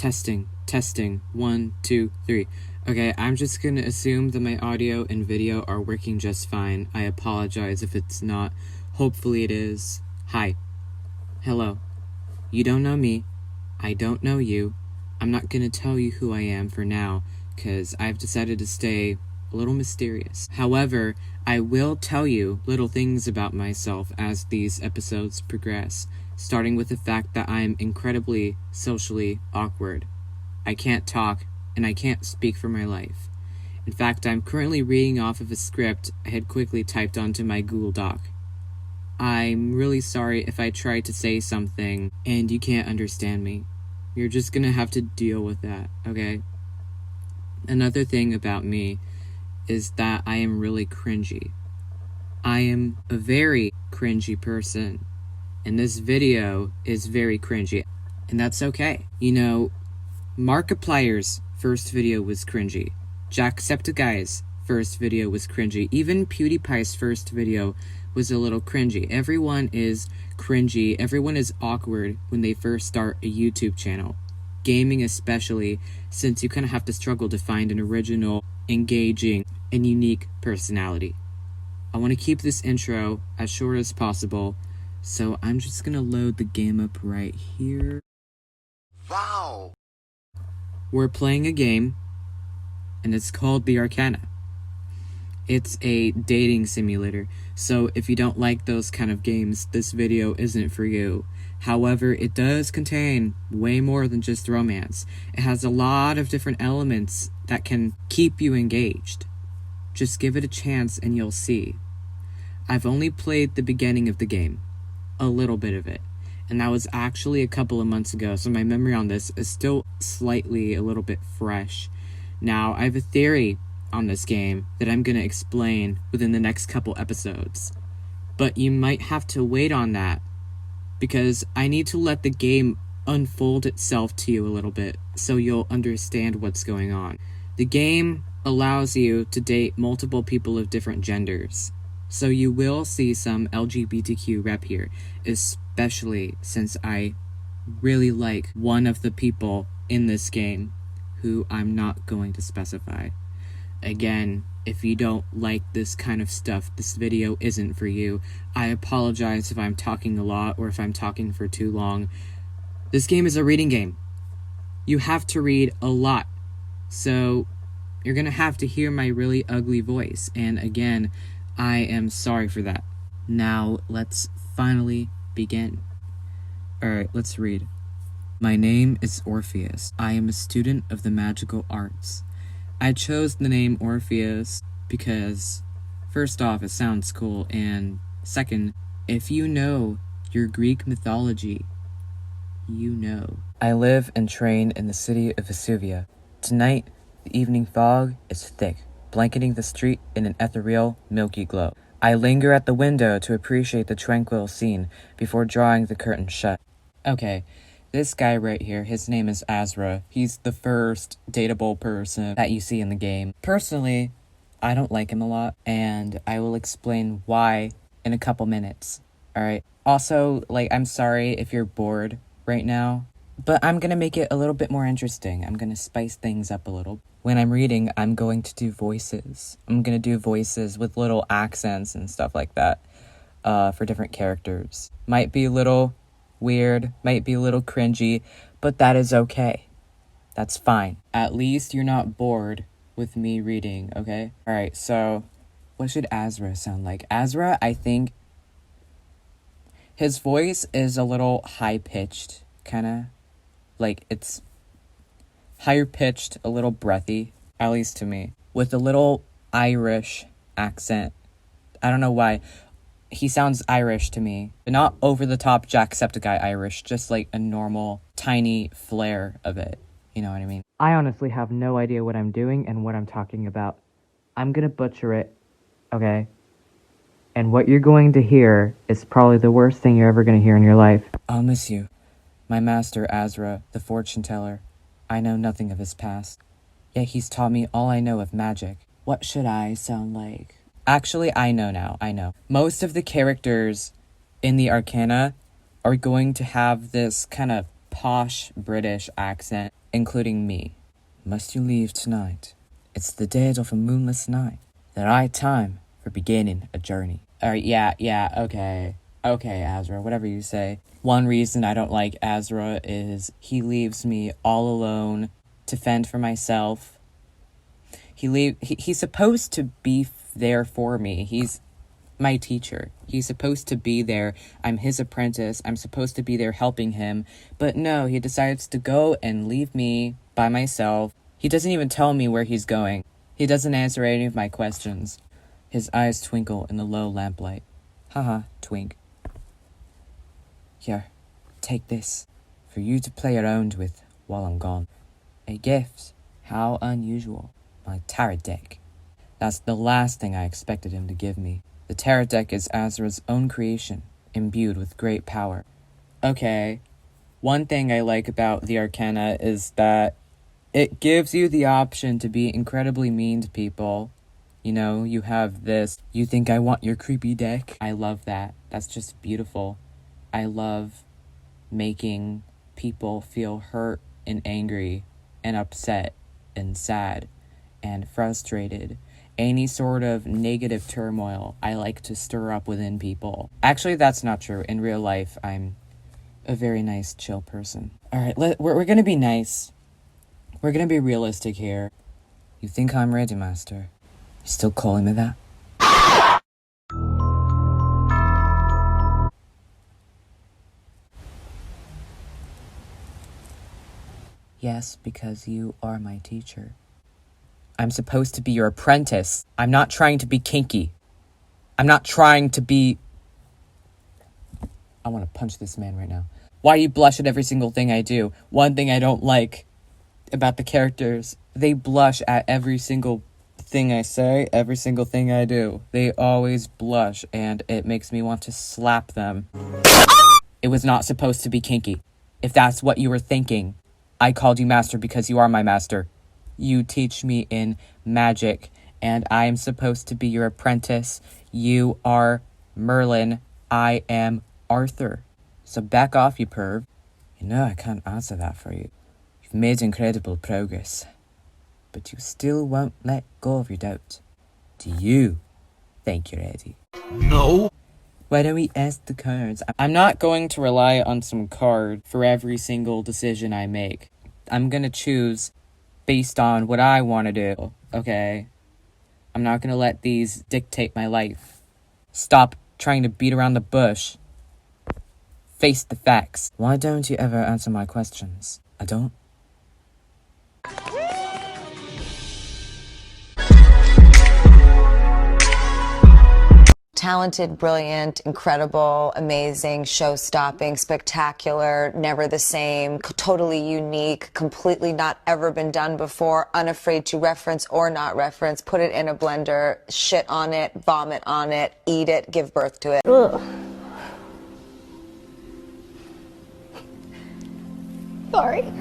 Testing. 1, 2, 3. Okay, I'm just gonna assume that my audio and video are working just fine. I apologize if it's not. Hopefully it is. Hi. Hello. You don't know me. I don't know you. I'm not gonna tell you who I am for now, because I've decided to stay a little mysterious. However, I will tell you little things about myself as these episodes progress, starting with the fact that I'm incredibly socially awkward. I can't talk, and I can't speak for my life. In fact, I'm currently reading off of a script I had quickly typed onto my Google Doc. I'm really sorry if I try to say something and you can't understand me. You're just gonna have to deal with that, okay? Another thing about me is that I am really cringy. I am a very cringy person, and this video is very cringy, and that's okay. You know, Markiplier's first video was cringy. Jacksepticeye's first video was cringy. Even PewDiePie's first video was a little cringy. Everyone is cringy. Everyone is awkward when they first start a YouTube channel. Gaming especially, since you kind of have to struggle to find an original, engaging, and unique personality. I want to keep this intro as short as possible, so I'm just gonna load the game up right here. Wow! We're playing a game, and it's called the Arcana. It's a dating simulator, so if you don't like those kind of games, this video isn't for you. However, it does contain way more than just romance. It has a lot of different elements that can keep you engaged. Just give it a chance and you'll see. I've only played the beginning of the game, a little bit of it, and that was actually a couple of months ago, so my memory on this is still slightly a little bit fresh. Now, I have a theory on this game that I'm going to explain within the next couple episodes, but you might have to wait on that because I need to let the game unfold itself to you a little bit so you'll understand what's going on. The game allows you to date multiple people of different genders, so you will see some LGBTQ rep here, especially since I really like one of the people in this game who I'm not going to specify. Again, if you don't like this kind of stuff, this video isn't for you. I apologize if I'm talking a lot or if I'm talking for too long. This game is a reading game. You have to read a lot, so you're gonna have to hear my really ugly voice, and again, I am sorry for that. Now, let's finally begin. Alright, let's read. My name is Orpheus. I am a student of the magical arts. I chose the name Orpheus because, first off, it sounds cool, and second, if you know your Greek mythology, you know. I live and train in the city of Vesuvia. Tonight, the evening fog is thick, blanketing the street in an ethereal, milky glow. I linger at the window to appreciate the tranquil scene before drawing the curtain shut. Okay. This guy right here, his name is Asra. He's the first dateable person that you see in the game. Personally, I don't like him a lot, and I will explain why in a couple minutes, alright? Also, I'm sorry if you're bored right now, but I'm gonna make it a little bit more interesting. I'm gonna spice things up a little. When I'm reading, I'm going to do voices. I'm gonna do voices with little accents and stuff like that, for different characters. Might be a little weird, might be a little cringy, but that is okay. That's fine. At least you're not bored with me reading, okay? Alright, so what should Asra sound like? Asra, I think his voice is a little high-pitched, kinda. It's higher-pitched, a little breathy, at least to me, with a little Irish accent. I don't know why. He sounds Irish to me, but not over-the-top Jacksepticeye Irish, just like a normal, tiny flair of it. You know what I mean? I honestly have no idea what I'm doing and what I'm talking about. I'm gonna butcher it, okay? And what you're going to hear is probably the worst thing you're ever gonna hear in your life. I'll miss you. My master Asra, the fortune teller. I know nothing of his past. Yet he's taught me all I know of magic. What should I sound like? Actually, I know now. I know. Most of the characters in the Arcana are going to have this kind of posh British accent, including me. Must you leave tonight? It's the dead of a moonless night, the right time for beginning a journey. Alright, yeah, okay. Okay, Asra, whatever you say. One reason I don't like Asra is he leaves me all alone to fend for myself. He's supposed to be there for me. He's my teacher. He's supposed to be there. I'm his apprentice. I'm supposed to be there helping him. But no, he decides to go and leave me by myself. He doesn't even tell me where he's going. He doesn't answer any of my questions. His eyes twinkle in the low lamplight. Haha, twink. Here, take this, for you to play around with while I'm gone. A gift. How unusual. My tarot deck. That's the last thing I expected him to give me. The tarot deck is Asra's own creation, imbued with great power. Okay, one thing I like about the Arcana is that it gives you the option to be incredibly mean to people. You know, you have this, you think I want your creepy deck? I love that. That's just beautiful. I love making people feel hurt and angry and upset and sad and frustrated. Any sort of negative turmoil I like to stir up within people. Actually, that's not true. In real life, I'm a very nice, chill person. Alright, we're gonna be nice. We're gonna be realistic here. You think I'm ready, Master? You still calling me that? Yes, because you are my teacher. I'm supposed to be your apprentice. I'm not trying to be kinky. I'm not trying to be... I want to punch this man right now. Why do you blush at every single thing I do? One thing I don't like about the characters, they blush at every single thing I say, every single thing I do. They always blush, and it makes me want to slap them. It was not supposed to be kinky. If that's what you were thinking, I called you master because you are my master. You teach me in magic, and I am supposed to be your apprentice. You are Merlin. I am Arthur. So back off, you perv. You know I can't answer that for you. You've made incredible progress, but you still won't let go of your doubt. Do you think you're ready? No. Why don't we ask the cards? I'm not going to rely on some card for every single decision I make. I'm gonna choose based on what I want to do, okay? I'm not gonna let these dictate my life. Stop trying to beat around the bush. Face the facts. Why don't you ever answer my questions? I don't. Talented, brilliant, incredible, amazing, show-stopping, spectacular, never the same, totally unique, completely not ever been done before, unafraid to reference or not reference, put it in a blender, shit on it, vomit on it, eat it, give birth to it. Ugh. Sorry.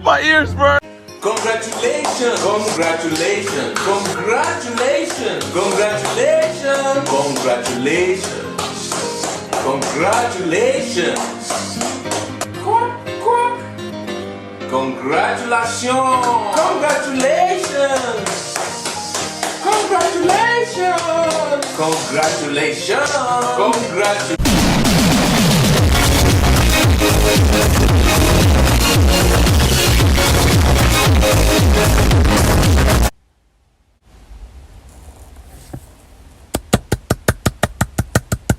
My ears burn. Congratulations! Congratulations! Congratulations! Congratulations! Congratulations! Congratulations! Quack, quack. Congratulations! Congratulations! Congratulations! Congratulations! Congratulations!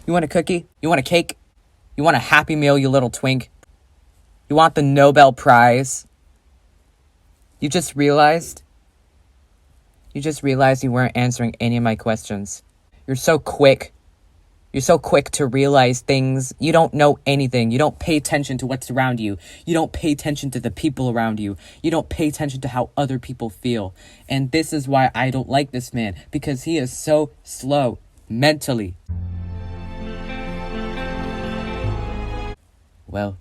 You want a cookie? You want a cake? You want a Happy Meal, you little twink? You want the Nobel Prize? You just realized you weren't answering any of my questions. You're so quick. You're so quick to realize things. You don't know anything. You don't pay attention to what's around you. You don't pay attention to the people around you. You don't pay attention to how other people feel. And this is why I don't like this man, because he is so slow mentally. Well,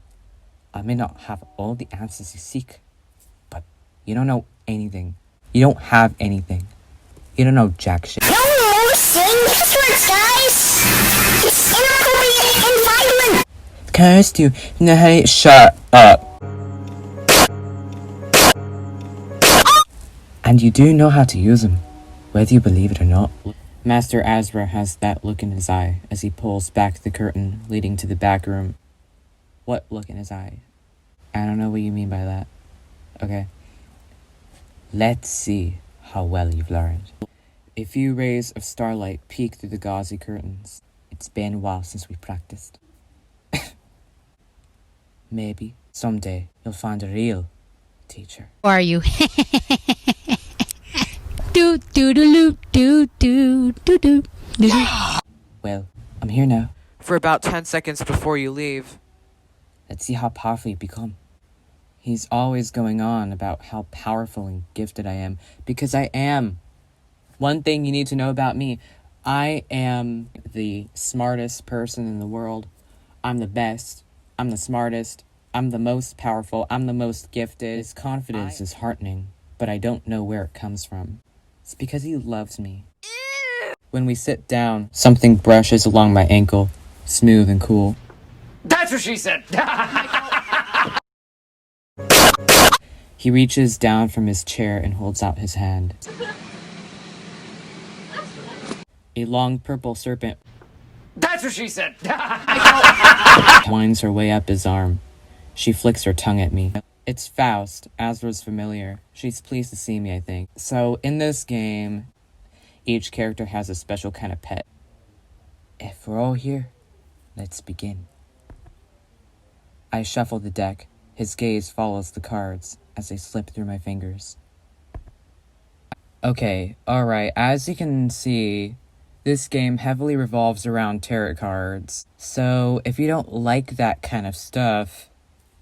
I may not have all the answers you seek, but you don't know anything. You don't have anything. You don't know jack shit. No more saying passwords, guys! It's inappropriate and violent! Cursed you. No, hey, shut up. And you do know how to use them, whether you believe it or not. Master Asra has that look in his eye as he pulls back the curtain leading to the back room. What look in his eye? I don't know what you mean by that. Okay. Let's see how well you've learned. A few rays of starlight peek through the gauzy curtains. It's been a while since we practiced. Maybe someday you'll find a real teacher. Or are you? do do do do do do do do. Well, I'm here now. For about 10 seconds before you leave. Let's see how powerful you become. He's always going on about how powerful and gifted I am, because I am. One thing you need to know about me, I am the smartest person in the world. I'm the best. I'm the smartest. I'm the most powerful. I'm the most gifted. His confidence is heartening, but I don't know where it comes from. It's because he loves me. When we sit down, something brushes along my ankle, smooth and cool. That's what she said. He reaches down from his chair and holds out his hand. A long purple serpent That's what she said. winds her way up his arm. She flicks her tongue at me. It's Faust, Asra's familiar. She's pleased to see me, I think. So, in this game, each character has a special kind of pet. If we're all here, let's begin. I shuffle the deck. His gaze follows the cards as they slip through my fingers. Okay, alright, as you can see, this game heavily revolves around tarot cards. So, if you don't like that kind of stuff,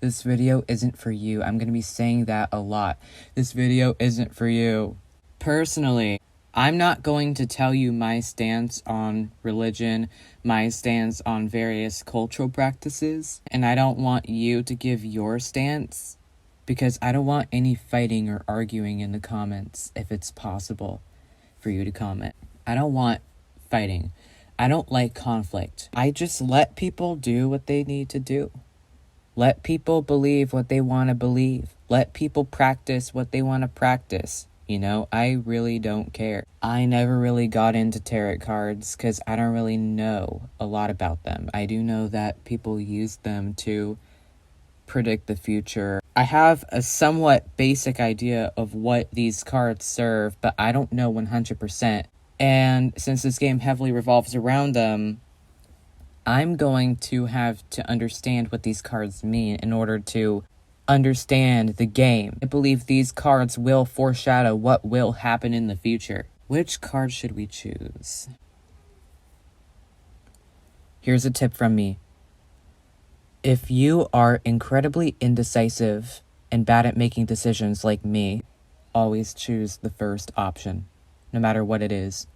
this video isn't for you. I'm gonna be saying that a lot. This video isn't for you. Personally, I'm not going to tell you my stance on religion, my stance on various cultural practices, and I don't want you to give your stance, because I don't want any fighting or arguing in the comments if it's possible for you to comment. I don't want fighting. I don't like conflict. I just let people do what they need to do. Let people believe what they want to believe. Let people practice what they want to practice. You know, I really don't care. I never really got into tarot cards because I don't really know a lot about them. I do know that people use them to predict the future. I have a somewhat basic idea of what these cards serve, but I don't know 100%. And since this game heavily revolves around them, I'm going to have to understand what these cards mean in order to understand the game. I believe these cards will foreshadow what will happen in the future. Which card should we choose? Here's a tip from me. If you are incredibly indecisive and bad at making decisions like me, always choose the first option, no matter what it is.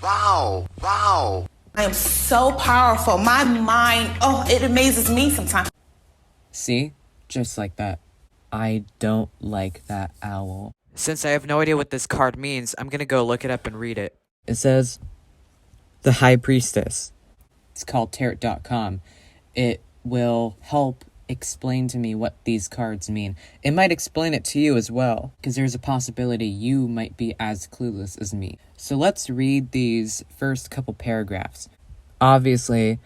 Wow. I am so powerful. My mind, it amazes me sometimes. See? Just like that. I don't like that owl. Since I have no idea what this card means, I'm gonna go look it up and read it. It says, the High Priestess. It's called tarot.com. It will help explain to me what these cards mean. It might explain it to you as well, because there's a possibility you might be as clueless as me. So let's read these first couple paragraphs. Obviously,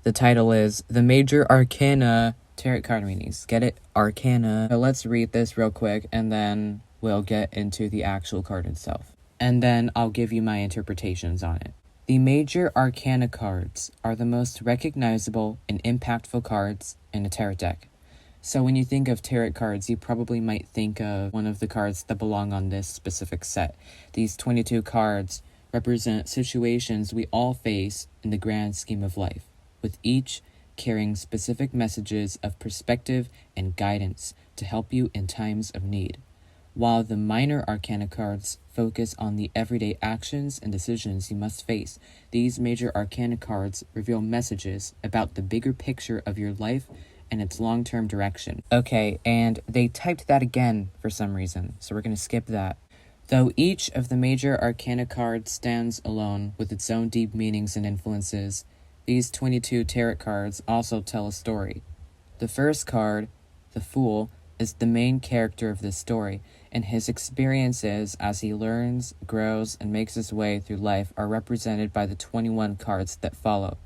the title is The Major Arcana Tarot Card Readings. Get it? Arcana. So let's read this real quick, and then we'll get into the actual card itself. And then I'll give you my interpretations on it. The major Arcana cards are the most recognizable and impactful cards in a tarot deck. So when you think of tarot cards, you probably might think of one of the cards that belong on this specific set. These 22 cards represent situations we all face in the grand scheme of life, with each carrying specific messages of perspective and guidance to help you in times of need. While the minor Arcana cards focus on the everyday actions and decisions you must face, these major Arcana cards reveal messages about the bigger picture of your life and its long-term direction. Okay, and they typed that again for some reason, so we're going to skip that. Though each of the major Arcana cards stands alone with its own deep meanings and influences, these 22 tarot cards also tell a story. The first card, the Fool, is the main character of this story, and his experiences as he learns, grows, and makes his way through life are represented by the 21 cards that follow.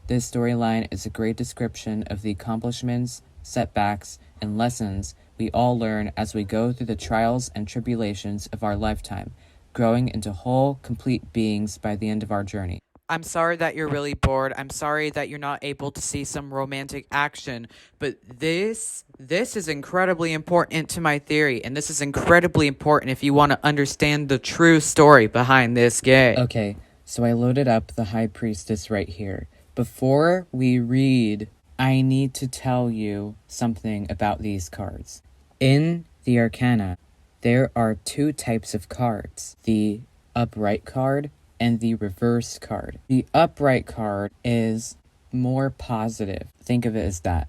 This storyline is a great description of the accomplishments, setbacks, and lessons we all learn as we go through the trials and tribulations of our lifetime, growing into whole, complete beings by the end of our journey. I'm sorry that you're really bored. I'm sorry that you're not able to see some romantic action, but this is incredibly important to my theory, and this is incredibly important if you want to understand the true story behind this game. Okay, so I loaded up the High Priestess right here. Before we read, I need to tell you something about these cards. In the Arcana, there are two types of cards, the upright card and the reverse card. The upright card is more positive. Think of it as that.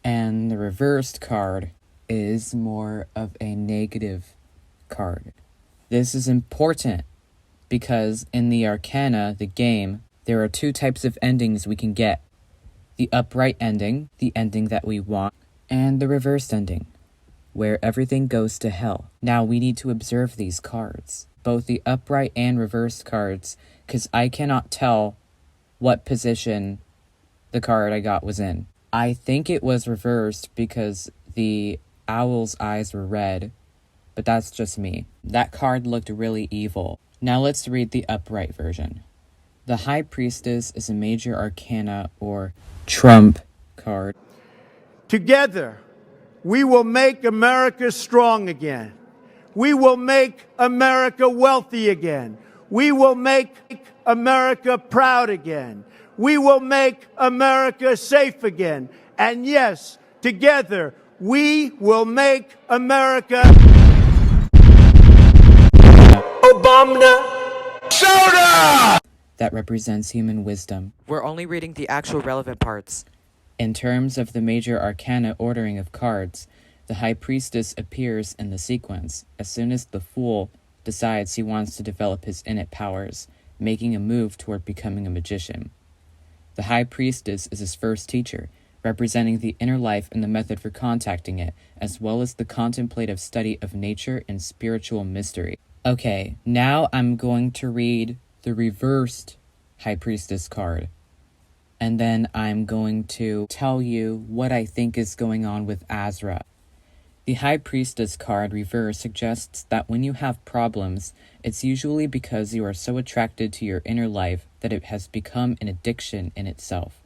And the reversed card is more of a negative card. This is important because in the Arcana, the game, there are two types of endings we can get. The upright ending, the ending that we want, and the reversed ending, where everything goes to hell. Now we need to observe these cards, both the upright and reversed cards, because I cannot tell what position the card I got was in. I think it was reversed because the owl's eyes were red, but that's just me. That card looked really evil. Now let's read the upright version. The High Priestess is a major Arcana or trump card. Together, we will make America strong again. We will make America wealthy again. We will make America proud again. We will make America safe again. And yes, together, we will make America... Obama! Soda! That represents human wisdom. We're only reading the actual relevant parts. In terms of the major Arcana ordering of cards, the High Priestess appears in the sequence as soon as the Fool decides he wants to develop his innate powers, making a move toward becoming a magician. The High Priestess is his first teacher, representing the inner life and the method for contacting it, as well as the contemplative study of nature and spiritual mystery. Okay, now I'm going to read the reversed High Priestess card. And then I'm going to tell you what I think is going on with Asra. The High Priestess card reverse suggests that when you have problems, it's usually because you are so attracted to your inner life that it has become an addiction in itself.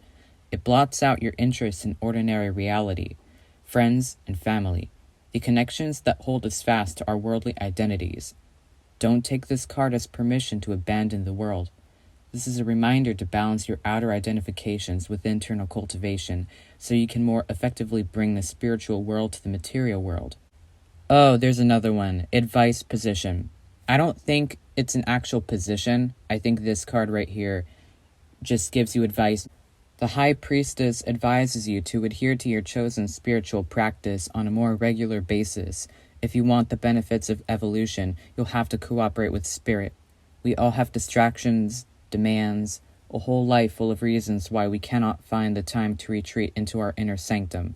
It blots out your interest in ordinary reality, friends, and family, the connections that hold us fast to our worldly identities. Don't take this card as permission to abandon the world. This is a reminder to balance your outer identifications with internal cultivation so you can more effectively bring the spiritual world to the material world. Oh, there's another one. Advice position. I don't think it's an actual position. I think this card right here just gives you advice. The High Priestess advises you to adhere to your chosen spiritual practice on a more regular basis. If you want the benefits of evolution, you'll have to cooperate with spirit. We all have distractions, demands, a whole life full of reasons why we cannot find the time to retreat into our inner sanctum.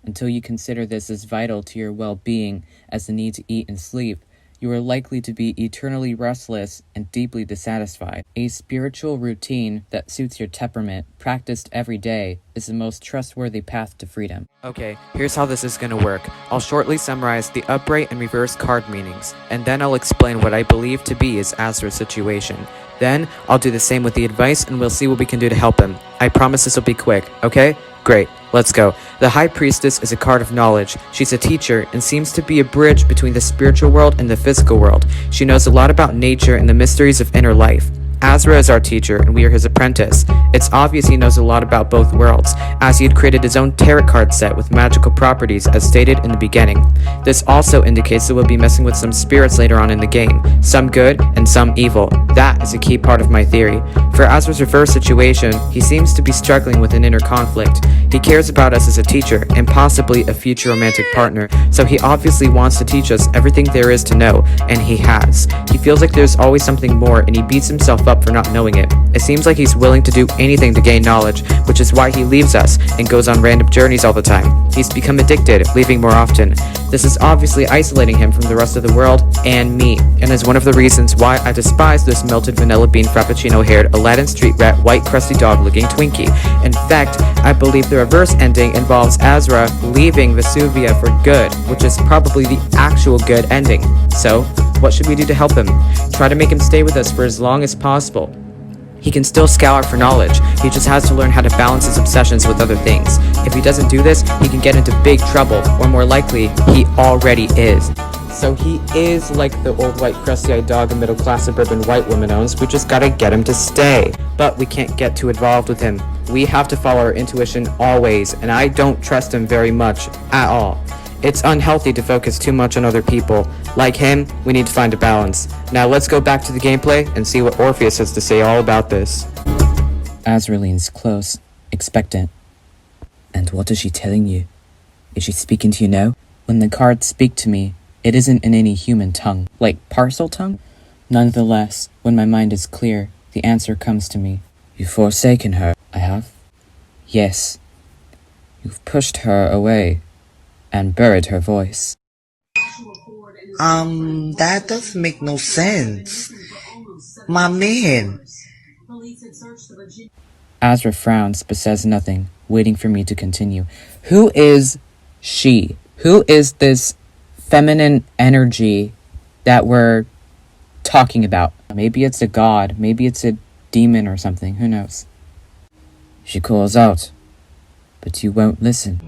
Until you consider this as vital to your well-being as the need to eat and sleep, you are likely to be eternally restless and deeply dissatisfied. A spiritual routine that suits your temperament, practiced every day, is the most trustworthy path to freedom. Okay, here's how this is gonna work. I'll shortly summarize the upright and reverse card meanings, and then I'll explain what I believe to be is Asra's situation. Then, I'll do the same with the advice and we'll see what we can do to help him. I promise this will be quick, okay? Great, let's go. The High Priestess is a card of knowledge. She's a teacher and seems to be a bridge between the spiritual world and the physical world. She knows a lot about nature and the mysteries of inner life. Asra is our teacher, and we are his apprentice. It's obvious he knows a lot about both worlds, as he had created his own tarot card set with magical properties as stated in the beginning. This also indicates that we'll be messing with some spirits later on in the game, some good and some evil. That is a key part of my theory. For Asra's reverse situation, he seems to be struggling with an inner conflict. He cares about us as a teacher, and possibly a future romantic partner, so he obviously wants to teach us everything there is to know, and he has. He feels like there's always something more, and he beats himself up for not knowing it. It seems like he's willing to do anything to gain knowledge, which is why he leaves us and goes on random journeys all the time. He's become addicted, leaving more often. This is obviously isolating him from the rest of the world and me, and is one of the reasons why I despise this melted vanilla bean frappuccino-haired Aladdin street rat white crusty dog-looking Twinkie. In fact, I believe the reverse ending involves Asra leaving Vesuvia for good, which is probably the actual good ending. So, what should we do to help him? Try to make him stay with us for as long as possible. He can still scour for knowledge, he just has to learn how to balance his obsessions with other things. If he doesn't do this, he can get into big trouble, or more likely, he already is. So he is like the old white crusty-eyed dog a middle-class suburban white woman owns. We just gotta get him to stay. But we can't get too involved with him. We have to follow our intuition always, and I don't trust him very much at all. It's unhealthy to focus too much on other people. Like him, we need to find a balance. Now let's go back to the gameplay and see what Orpheus has to say all about this. Asra leans close, expectant. And what is she telling you? Is she speaking to you now? When the cards speak to me, it isn't in any human tongue, like parcel tongue. Nonetheless, when my mind is clear, the answer comes to me. You've forsaken her. I have? Yes. You've pushed her away and buried her voice. That doesn't make no sense. My man. Asra frowns but says nothing, waiting for me to continue. Who is she? Who is this feminine energy that we're talking about? Maybe it's a god, maybe it's a demon or something, who knows? She calls out, but you won't listen.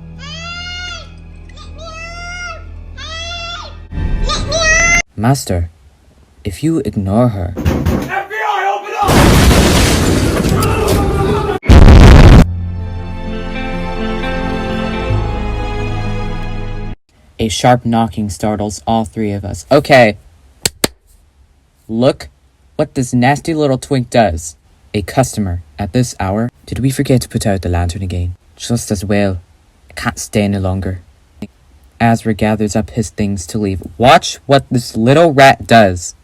Master, if you ignore her... FBI, open up! A sharp knocking startles all three of us. Okay. Look what this nasty little twink does. A customer at this hour. Did we forget to put out the lantern again? Just as well. I can't stay any longer. Asra gathers up his things to leave. Watch what this little rat does.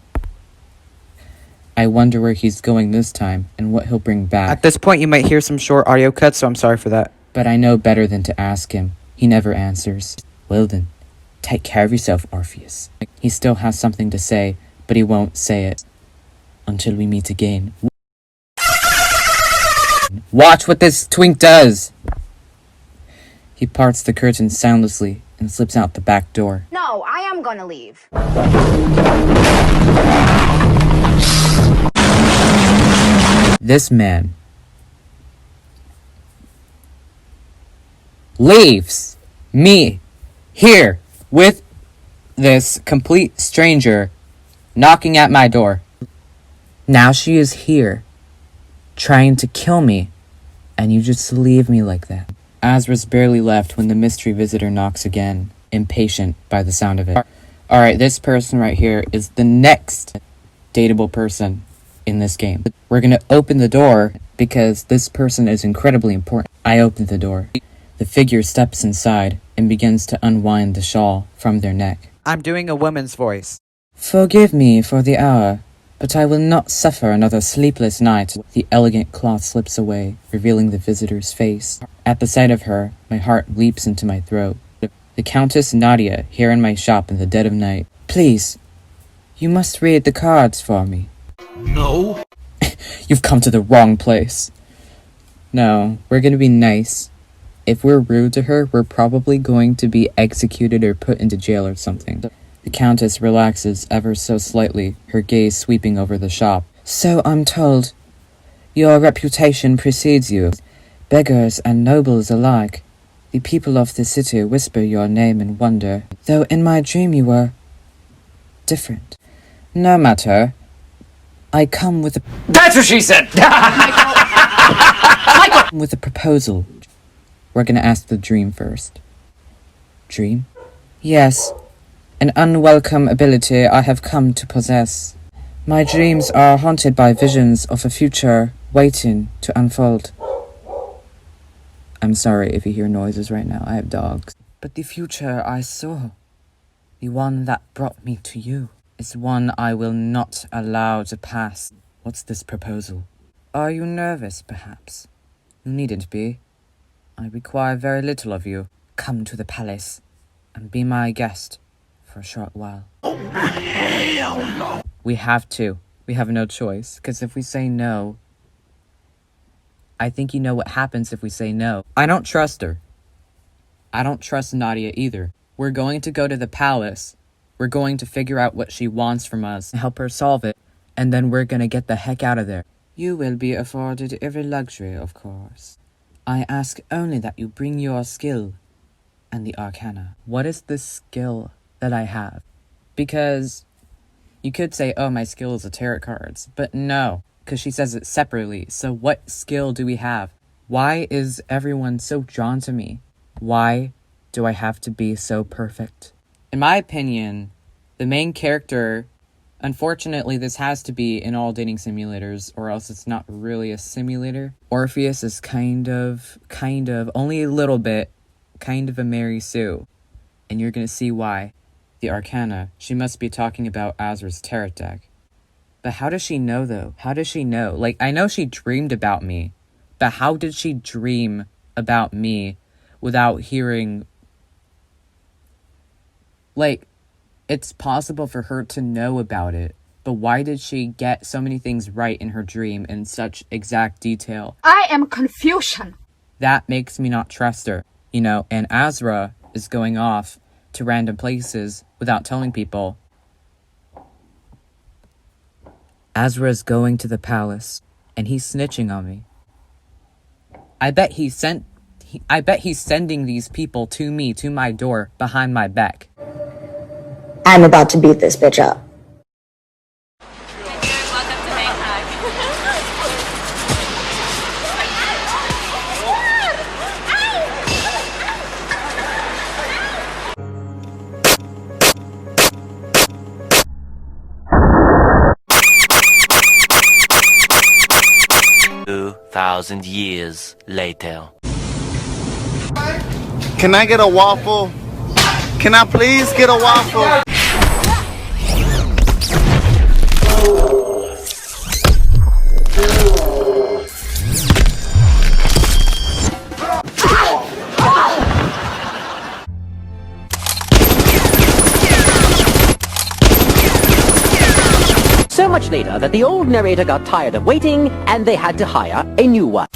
I wonder where he's going this time and what he'll bring back. At this point, you might hear some short audio cuts, so I'm sorry for that. But I know better than to ask him. He never answers. Well then, take care of yourself, Orpheus. He still has something to say, but he won't say it. Until we meet again. Watch what this twink does! He parts the curtain soundlessly and slips out the back door. No, I am gonna leave. This man leaves me here with this complete stranger knocking at my door. Now she is here trying to kill me, and you just leave me like that. Asra's barely left when the mystery visitor knocks again, impatient by the sound of it. Alright, this person right here is the next dateable person in this game. We're gonna open the door because this person is incredibly important. I open the door. The figure steps inside and begins to unwind the shawl from their neck. I'm doing a woman's voice. Forgive me for the hour, but I will not suffer another sleepless night. The elegant cloth slips away, revealing the visitor's face. At the sight of her, my heart leaps into my throat. The Countess Nadia, here in my shop in the dead of night. Please, You must read the cards for me. No. You've come to the wrong place. No, we're gonna be nice. If we're rude to her, we're probably going to be executed or put into jail or something. The Countess relaxes ever so slightly, her gaze sweeping over the shop. So I'm told. Your reputation precedes you. Beggars and nobles alike. The people of the city whisper your name in wonder, though in my dream you were different. No matter. I come with a... That's what she said! with a proposal. We're gonna ask the dream first. Dream? Yes. An unwelcome ability I have come to possess. My dreams are haunted by visions of a future waiting to unfold. I'm sorry if you hear noises right now. I have dogs. But the future I saw, the one that brought me to you, is one I will not allow to pass. What's this proposal? Are you nervous, perhaps? You needn't be. I require very little of you. Come to the palace and be my guest for a short while. Oh, hell no. We have to. We have no choice, because if we say no, I think you know what happens if we say no. I don't trust her. I don't trust Nadia either. We're going to go to the palace. We're going to figure out what she wants from us and help her solve it. And then we're gonna get the heck out of there. You will be afforded every luxury, of course. I ask only that you bring your skill and the Arcana. What is the skill that I have? Because you could say, oh, my skill is the tarot cards. But no, because she says it separately. So what skill do we have? Why is everyone so drawn to me? Why do I have to be so perfect? In my opinion, the main character, unfortunately this has to be in all dating simulators or else it's not really a simulator. Orpheus is kind of, only a little bit, kind of a Mary Sue. And you're gonna see why. The Arcana, she must be talking about Asra's tarot deck. But how does she know though? How does she know? Like, I know she dreamed about me, but how did she dream about me without hearing... Like, it's possible for her to know about it, but why did she get so many things right in her dream in such exact detail? I am confusion. That makes me not trust her, you know, and Asra is going off to random places without telling people. Asra is going to the palace, and he's snitching on me. I bet he's sending these people to me, to my door, behind my back. I'm about to beat this bitch up. Welcome to Bangkok. 2,000 years later. Can I get a waffle? Can I please get a waffle? So much later that the old narrator got tired of waiting and they had to hire a new one.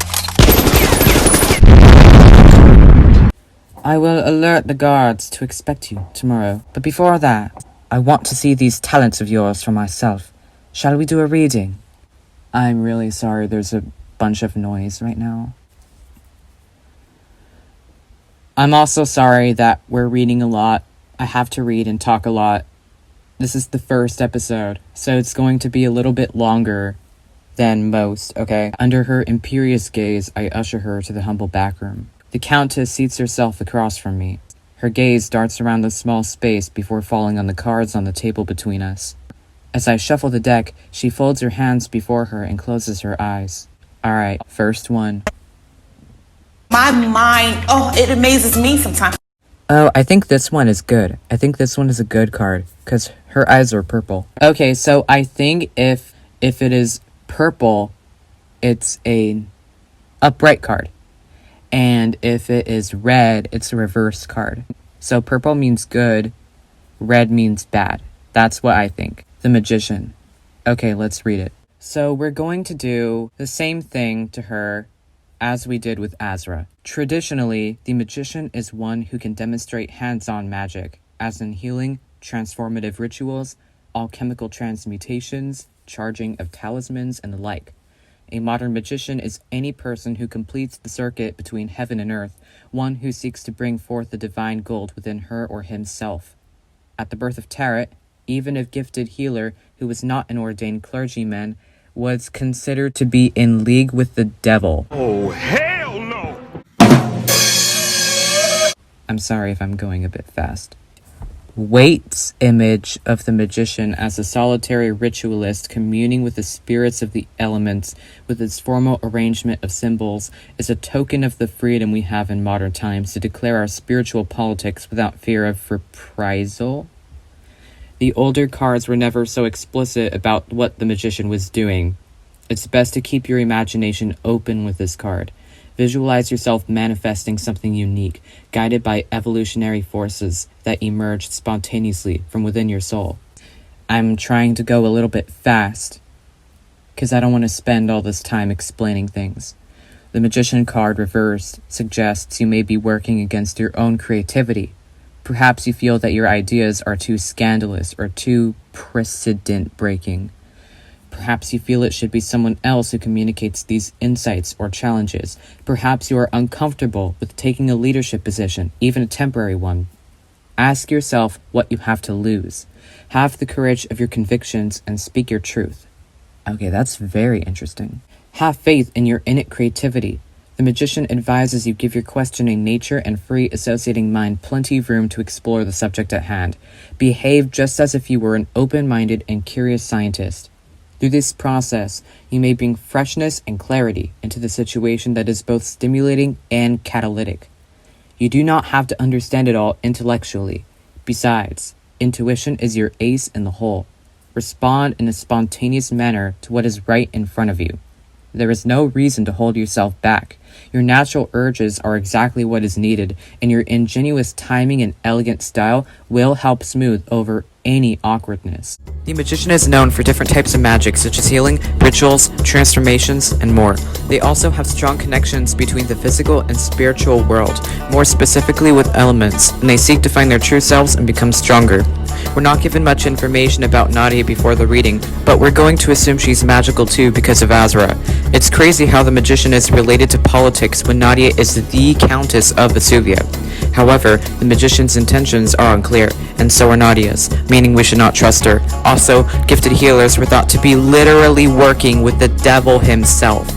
I will alert the guards to expect you tomorrow. But before that, I want to see these talents of yours for myself. Shall we do a reading? I'm really sorry there's a bunch of noise right now. I'm also sorry that we're reading a lot. I have to read and talk a lot. This is the first episode, so it's going to be a little bit longer than most, okay? Under her imperious gaze, I usher her to the humble back room. The Countess seats herself across from me. Her gaze darts around the small space before falling on the cards on the table between us. As I shuffle the deck, she folds her hands before her and closes her eyes. Alright, first one. My mind, it amazes me sometimes. Oh, I think this one is good. I think this one is a good card, because her eyes are purple. Okay, so I think if it is purple, it's an upright card. And if it is red, it's a reverse card. So purple means good, red means bad. That's what I think. The magician. Okay, let's read it. So we're going to do the same thing to her as we did with Asra. Traditionally, the magician is one who can demonstrate hands-on magic, as in healing, transformative rituals, alchemical transmutations, charging of talismans, and the like. A modern magician is any person who completes the circuit between heaven and earth, one who seeks to bring forth the divine gold within her or himself. At the birth of Tarot, even a gifted healer who was not an ordained clergyman was considered to be in league with the devil. Oh, hell no! I'm sorry if I'm going a bit fast. Waite's image of the magician as a solitary ritualist communing with the spirits of the elements with its formal arrangement of symbols is a token of the freedom we have in modern times to declare our spiritual politics without fear of reprisal. The older cards were never so explicit about what the magician was doing. It's best to keep your imagination open with this card. Visualize yourself manifesting something unique, guided by evolutionary forces that emerged spontaneously from within your soul. I'm trying to go a little bit fast, because I don't want to spend all this time explaining things. The Magician card reversed suggests you may be working against your own creativity. Perhaps you feel that your ideas are too scandalous or too precedent-breaking. Perhaps you feel it should be someone else who communicates these insights or challenges. Perhaps you are uncomfortable with taking a leadership position, even a temporary one. Ask yourself what you have to lose. Have the courage of your convictions and speak your truth. Okay, that's very interesting. Have faith in your innate creativity. The Magician advises you give your questioning nature and free associating mind plenty of room to explore the subject at hand. Behave just as if you were an open-minded and curious scientist. Through this process, you may bring freshness and clarity into the situation that is both stimulating and catalytic. You do not have to understand it all intellectually. Besides, intuition is your ace in the hole. Respond in a spontaneous manner to what is right in front of you. There is no reason to hold yourself back. Your natural urges are exactly what is needed, and your ingenuous timing and elegant style will help smooth over any awkwardness. The Magician is known for different types of magic, such as healing, rituals, transformations, and more. They also have strong connections between the physical and spiritual world, more specifically with elements, and they seek to find their true selves and become stronger. We're not given much information about Nadia before the reading, but we're going to assume she's magical too because of Asra. It's crazy how the Magician is related to politics when Nadia is the Countess of Vesuvia. However, the Magician's intentions are unclear, and so are Nadia's, meaning we should not trust her. Also, gifted healers were thought to be literally working with the devil himself.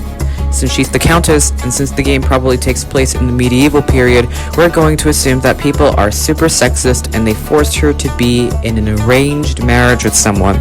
Since she's the Countess, and since the game probably takes place in the medieval period, we're going to assume that people are super sexist and they forced her to be in an arranged marriage with someone.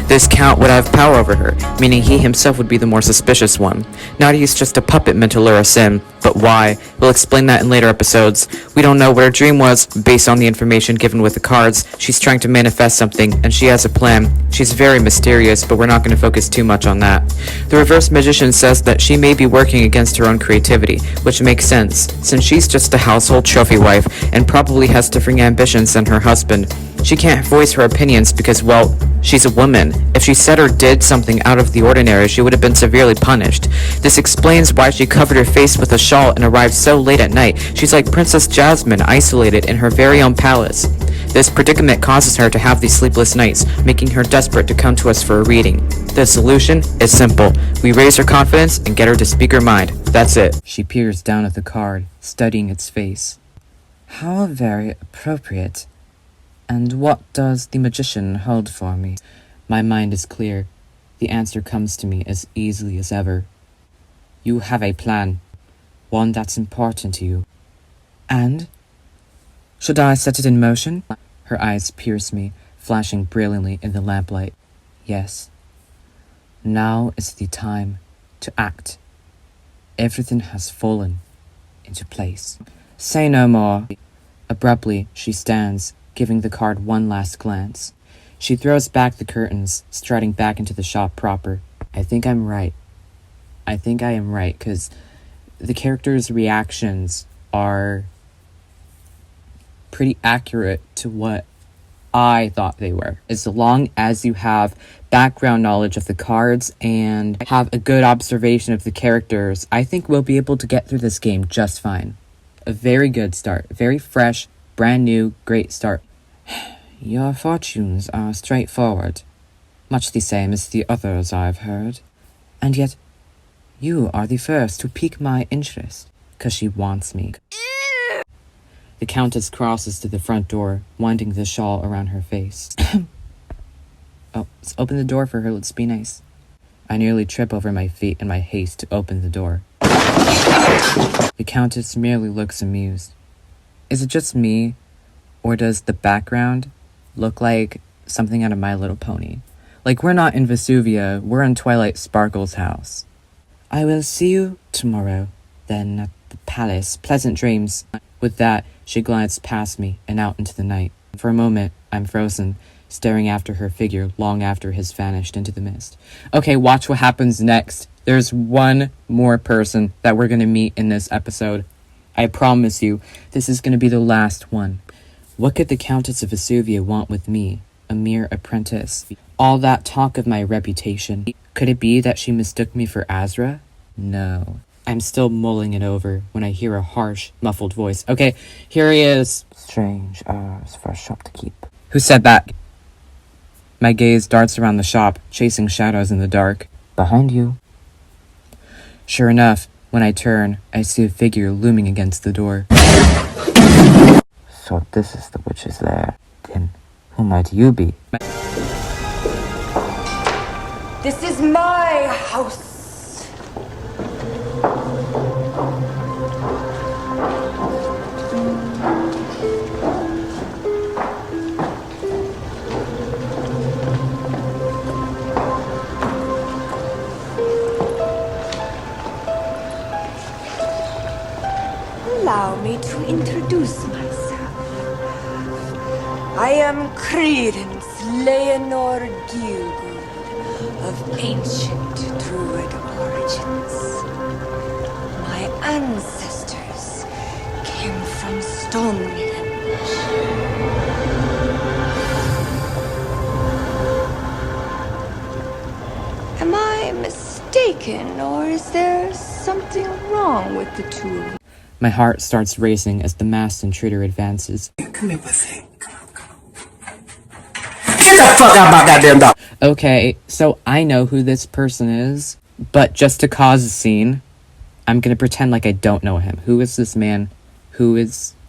This Count would have power over her, meaning he himself would be the more suspicious one. Nadia's just a puppet meant to lure us in, but why? We'll explain that in later episodes. We don't know what her dream was, based on the information given with the cards. She's trying to manifest something, and she has a plan. She's very mysterious, but we're not going to focus too much on that. The Reverse Magician says that she may be working against her own creativity, which makes sense, since she's just a household trophy wife, and probably has different ambitions than her husband. She can't voice her opinions because, well, she's a woman. If she said or did something out of the ordinary, she would have been severely punished. This explains why she covered her face with a shawl and arrived so late at night. She's like Princess Jasmine, isolated in her very own palace. This predicament causes her to have these sleepless nights, making her desperate to come to us for a reading. The solution is simple. We raise her confidence and get her to speak her mind. That's it. She peers down at the card, studying its face. How very appropriate. And what does the Magician hold for me? My mind is clear. The answer comes to me as easily as ever. You have a plan. One that's important to you. And? Should I set it in motion? Her eyes pierce me, flashing brilliantly in the lamplight. Yes. Now is the time to act. Everything has fallen into place. Say no more. Abruptly, she stands, giving the card one last glance. She throws back the curtains, striding back into the shop proper. I think I'm right. I think I am right, because the characters' reactions are pretty accurate to what I thought they were. As long as you have background knowledge of the cards and have a good observation of the characters, I think we'll be able to get through this game just fine. A very good start. Very fresh, brand new, great start. Your fortunes are straightforward, much the same as the others I've heard. And yet, you are the first to pique my interest, 'cause she wants me. The Countess crosses to the front door, winding the shawl around her face. Oh, let's open the door for her, let's be nice. I nearly trip over my feet in my haste to open the door. The Countess merely looks amused. Is it just me, or does the background look like something out of My Little Pony? Like, we're not in Vesuvia, we're in Twilight Sparkle's house. I will see you tomorrow, then at the palace. Pleasant dreams. With that, she glanced past me and out into the night. For a moment, I'm frozen, staring after her figure long after has vanished into the mist. Okay, watch what happens next. There's one more person that we're gonna meet in this episode. I promise you, this is gonna be the last one. What could the Countess of Vesuvia want with me, a mere apprentice? All that talk of my reputation. Could it be that she mistook me for Asra? No. I'm still mulling it over when I hear a harsh, muffled voice. Okay, here he is. Strange hours for a shop to keep. Who said that? My gaze darts around the shop, chasing shadows in the dark. Behind you. Sure enough, when I turn, I see a figure looming against the door. So this is the witch's lair. Then, who might you be? This is my house. Allow me to introduce myself. I am Credence Leonor Gilgood of ancient druid origins. My ancestors came from Stonehenge. Am I mistaken, or is there something wrong with the two of you? My heart starts racing as the masked intruder advances. Come here, pussy. Come on. Get the fuck out of my goddamn dog. Okay, so I know who this person is, but just to cause a scene, I'm gonna pretend like I don't know him. Who is this man?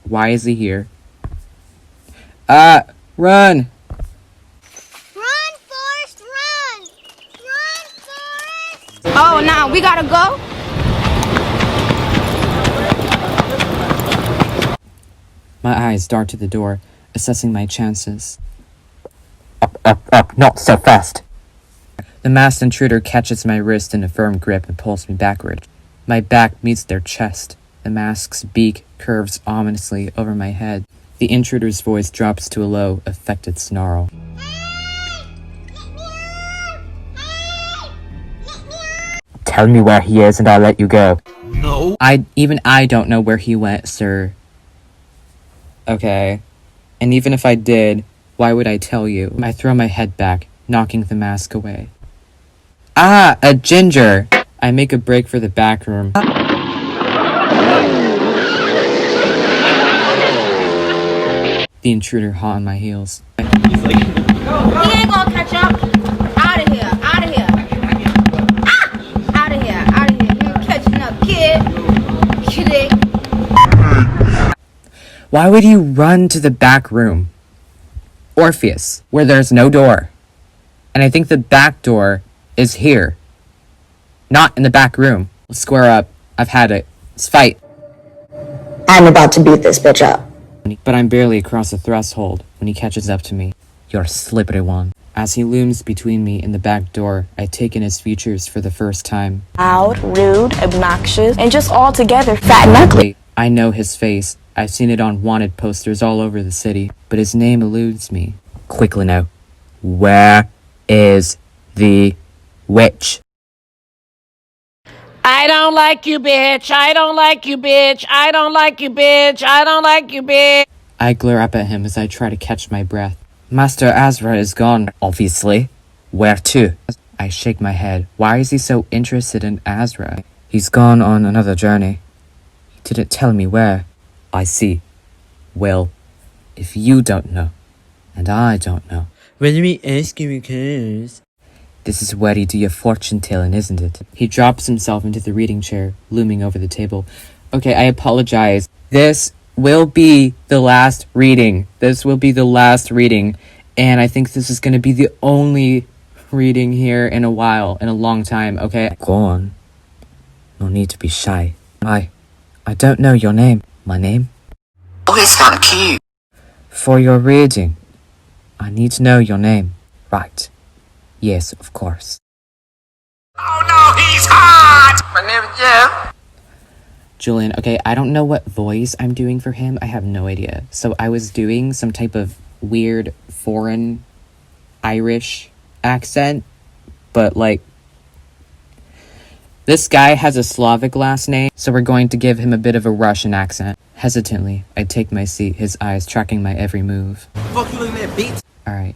Why is he here? Run! Run, Forrest, run! Run, Forrest! Oh, now we gotta go? My eyes dart to the door, assessing my chances. Up, not so fast. The masked intruder catches my wrist in a firm grip and pulls me backward. My back meets their chest. The mask's beak curves ominously over my head. The intruder's voice drops to a low, affected snarl. Tell me where he is and I'll let you go. No. Even I don't know where he went, sir. Okay. And even if I did, why would I tell you? I throw my head back, knocking the mask away. Ah, a ginger! I make a break for the back room. The intruder hot on my heels. He ain't gonna catch up. Out of here, out of here. Ah! Out of here, out of here. You ain't catching up, kid. Kidding. Why would you run to the back room? Orpheus, where there's no door. And I think the back door is here. Not in the back room. Let's square up. I've had it. Let's fight. I'm about to beat this bitch up. But I'm barely across the threshold when he catches up to me. You're a slippery one. As he looms between me and the back door, I take in his features for the first time. Loud, rude, obnoxious, and just altogether fat and ugly. I know his face. I've seen it on wanted posters all over the city, but his name eludes me. Quickly now. Where is the witch? I don't like you, bitch. I don't like you, bitch. I don't like you, bitch. I don't like you, bitch. I glare up at him as I try to catch my breath. Master Asra is gone, obviously. Where to? I shake my head. Why is he so interested in Asra? He's gone on another journey. He didn't tell me where. I see. Well, if you don't know, and I don't know. When we ask him because... This is where you do your fortune telling, isn't it? He drops himself into the reading chair, looming over the table. Okay, I apologize. This will be the last reading. This will be the last reading. And I think this is going to be the only reading here in a while, in a long time, okay? Go on. No need to be shy. I don't know your name. My name? Oh, it's kind of cute. For your reading, I need to know your name. Right. Yes, of course. Oh no, he's hot! My name is Jeff. Julian, okay, I don't know what voice I'm doing for him. I have no idea. So I was doing some type of weird foreign Irish accent, but like, this guy has a Slavic last name, so we're going to give him a bit of a Russian accent. Hesitantly, I take my seat, his eyes tracking my every move. Fuck you looking at, bitch? Alright.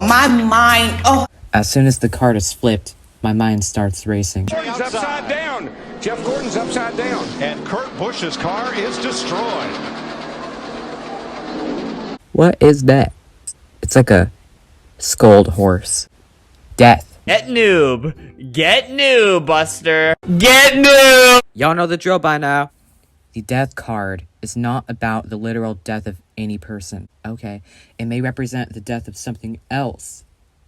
My mind, oh. As soon as the card is flipped, my mind starts racing. Gordon's upside down. Jeff Gordon's upside down. And Kurt Busch's car is destroyed. What is that? It's like a scold horse. Death. Get noob. Get noob, Buster. Get noob. Y'all know the drill by now. The death card is not about the literal death of any person, okay? It may represent the death of something else,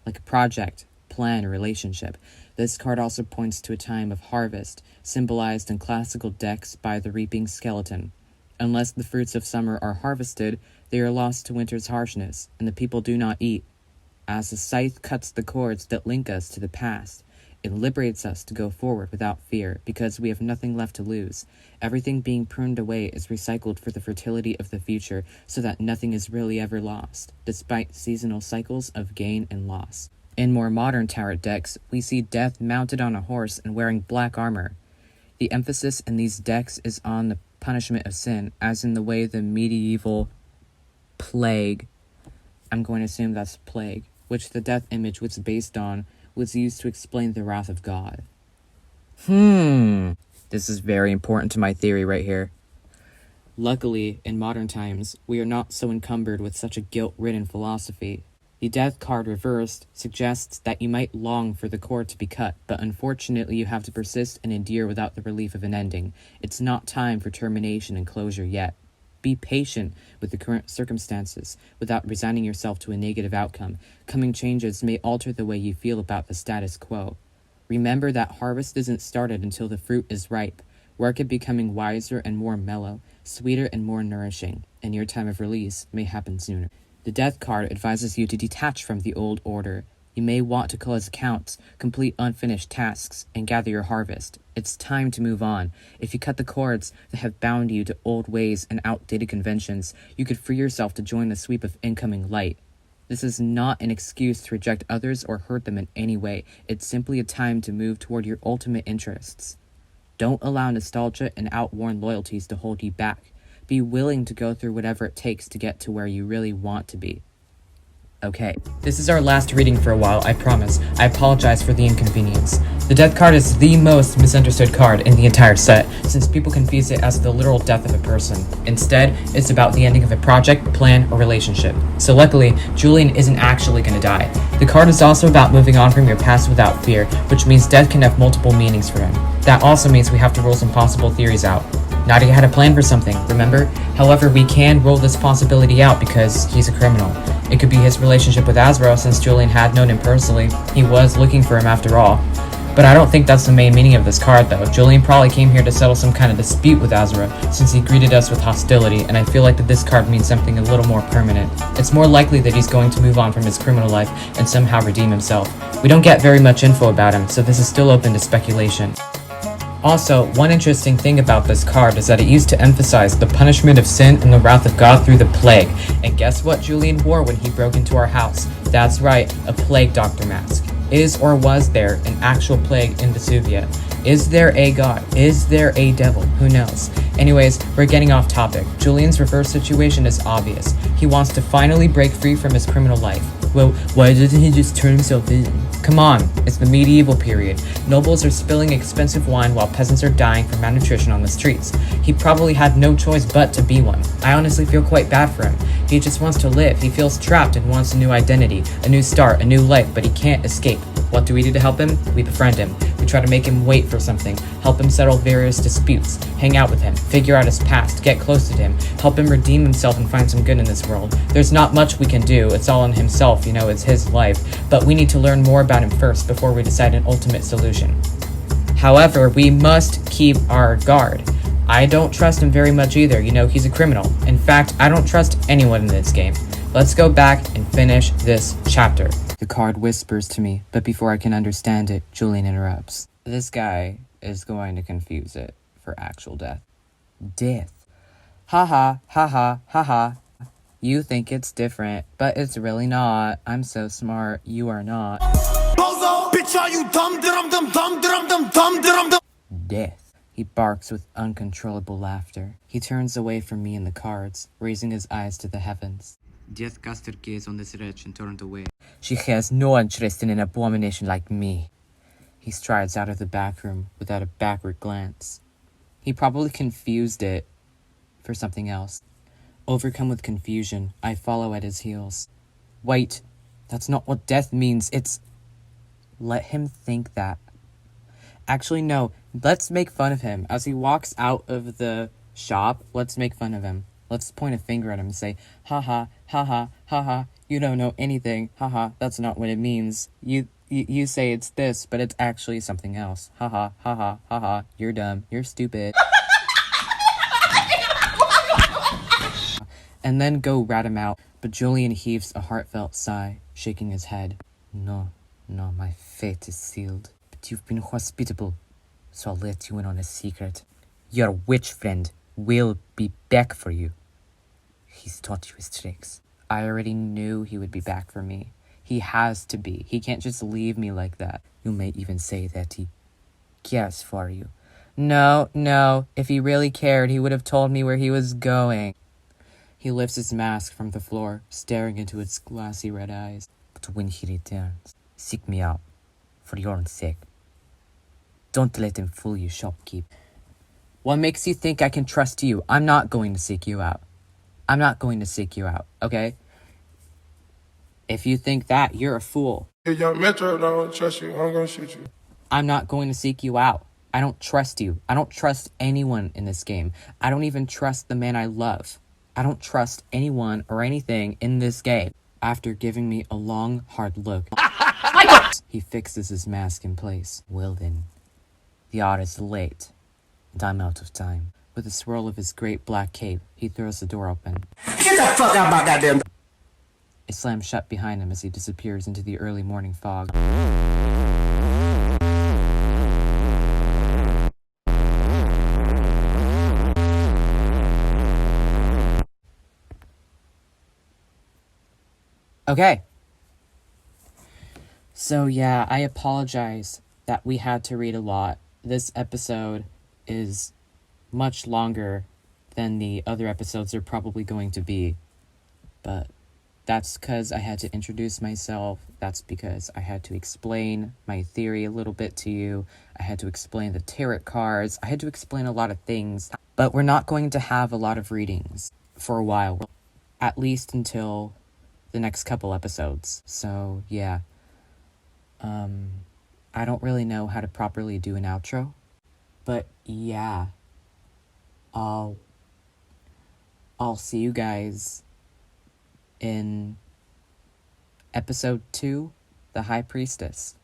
like a project, plan, or relationship. This card also points to a time of harvest, symbolized in classical decks by the reaping skeleton. Unless the fruits of summer are harvested, they are lost to winter's harshness, and the people do not eat. As the scythe cuts the cords that link us to the past, it liberates us to go forward without fear, because we have nothing left to lose. Everything being pruned away is recycled for the fertility of the future, so that nothing is really ever lost, despite seasonal cycles of gain and loss. In more modern tarot decks, we see death mounted on a horse and wearing black armor. The emphasis in these decks is on the punishment of sin, as in the way the medieval plague, I'm going to assume that's plague, which the death image was based on, was used to explain the wrath of God. This is very important to my theory right here. Luckily, in modern times, we are not so encumbered with such a guilt-ridden philosophy. The death card reversed suggests that you might long for the cord to be cut, but unfortunately you have to persist and endure without the relief of an ending. It's not time for termination and closure yet. Be patient with the current circumstances without resigning yourself to a negative outcome. Coming changes may alter the way you feel about the status quo. Remember that harvest isn't started until the fruit is ripe. Work at becoming wiser and more mellow, sweeter and more nourishing, and your time of release may happen sooner. The death card advises you to detach from the old order. You may want to close accounts, complete unfinished tasks, and gather your harvest. It's time to move on. If you cut the cords that have bound you to old ways and outdated conventions, you could free yourself to join the sweep of incoming light. This is not an excuse to reject others or hurt them in any way. It's simply a time to move toward your ultimate interests. Don't allow nostalgia and outworn loyalties to hold you back. Be willing to go through whatever it takes to get to where you really want to be. Okay, this is our last reading for a while, I promise. I apologize for the inconvenience. The death card is the most misunderstood card in the entire set, since people confuse it as the literal death of a person. Instead, it's about the ending of a project, plan, or relationship. So luckily, Julian isn't actually gonna die. The card is also about moving on from your past without fear, which means death can have multiple meanings for him. That also means we have to rule some possible theories out. Nadia had a plan for something, remember? However, we can rule this possibility out because he's a criminal. It could be his relationship with Asra, since Julian had known him personally. He was looking for him after all. But I don't think that's the main meaning of this card though. Julian probably came here to settle some kind of dispute with Asra, since he greeted us with hostility, and I feel like that this card means something a little more permanent. It's more likely that he's going to move on from his criminal life and somehow redeem himself. We don't get very much info about him, so this is still open to speculation. Also, one interesting thing about this card is that it used to emphasize the punishment of sin and the wrath of God through the plague. And guess what Julian wore when he broke into our house? That's right, a plague doctor mask. Is or was there an actual plague in Vesuvia? Is there a god? Is there a devil? Who knows? Anyways, we're getting off topic. Julian's reverse situation is obvious. He wants to finally break free from his criminal life. Well, why doesn't he just turn himself in? Come on, it's the medieval period. Nobles are spilling expensive wine while peasants are dying from malnutrition on the streets. He probably had no choice but to be one. I honestly feel quite bad for him. He just wants to live. He feels trapped and wants a new identity, a new start, a new life, but he can't escape. What do we do to help him? We befriend him. We try to make him wait for something, help him settle various disputes, hang out with him, figure out his past, get close to him, help him redeem himself and find some good in this world. There's not much we can do, it's all on himself, you know, it's his life, but we need to learn more about him first before we decide an ultimate solution. However, we must keep our guard. I don't trust him very much either, you know, he's a criminal. In fact, I don't trust anyone in this game. Let's go back and finish this chapter. The card whispers to me, but before I can understand it, Julian interrupts. This guy is going to confuse it for actual death. Death. Haha, haha, haha. You think it's different, but it's really not. I'm so smart, you are not. Bitch, are you dumb, dum, dum, dum, dum, dum, dum, dum, dum. Death. He barks with uncontrollable laughter. He turns away from me and the cards, raising his eyes to the heavens. Death cast her gaze on this wretch and turned away. She has no interest in an abomination like me. He strides out of the back room without a backward glance. He probably confused it for something else. Overcome with confusion, I follow at his heels. Wait, that's not what death means, it's... Let him think that. Actually, no, let's make fun of him. As he walks out of the shop, let's make fun of him. Let's point a finger at him and say, haha, haha, haha, you don't know anything, haha, that's not what it means. You say it's this, but it's actually something else. Haha, haha, haha, you're dumb, you're stupid. And then go rat him out, but Julian heaves a heartfelt sigh, shaking his head. No, my fate is sealed. But you've been hospitable, so I'll let you in on a secret. Your witch friend will be back for you. He's taught you his tricks. I already knew he would be back for me. He has to be. He can't just leave me like that. You may even say that he cares for you. No, if he really cared, he would have told me where he was going. He lifts his mask from the floor, staring into its glassy red eyes. But when he returns, seek me out, for your own sake. Don't let him fool you, shopkeep. What makes you think I can trust you? I'm not going to seek you out. I'm not going to seek you out, okay? If you think that, you're a fool. If young Metro don't trust you, I'm gonna shoot you. I'm not going to seek you out. I don't trust you. I don't trust anyone in this game. I don't even trust the man I love. I don't trust anyone or anything in this game. After giving me a long, hard look, he fixes his mask in place. Well then, the hour is late, and I'm out of time. With a swirl of his great black cape, he throws the door open. Get the fuck out of my goddamn... It slams shut behind him as he disappears into the early morning fog. Okay. So yeah, I apologize that we had to read a lot. This episode is much longer than the other episodes are probably going to be. But that's because I had to introduce myself. That's because I had to explain my theory a little bit to you. I had to explain the tarot cards. I had to explain a lot of things. But we're not going to have a lot of readings for a while. At least until the next couple episodes. So, yeah. I don't really know how to properly do an outro. But, yeah. I'll see you guys in episode 2, The High Priestess.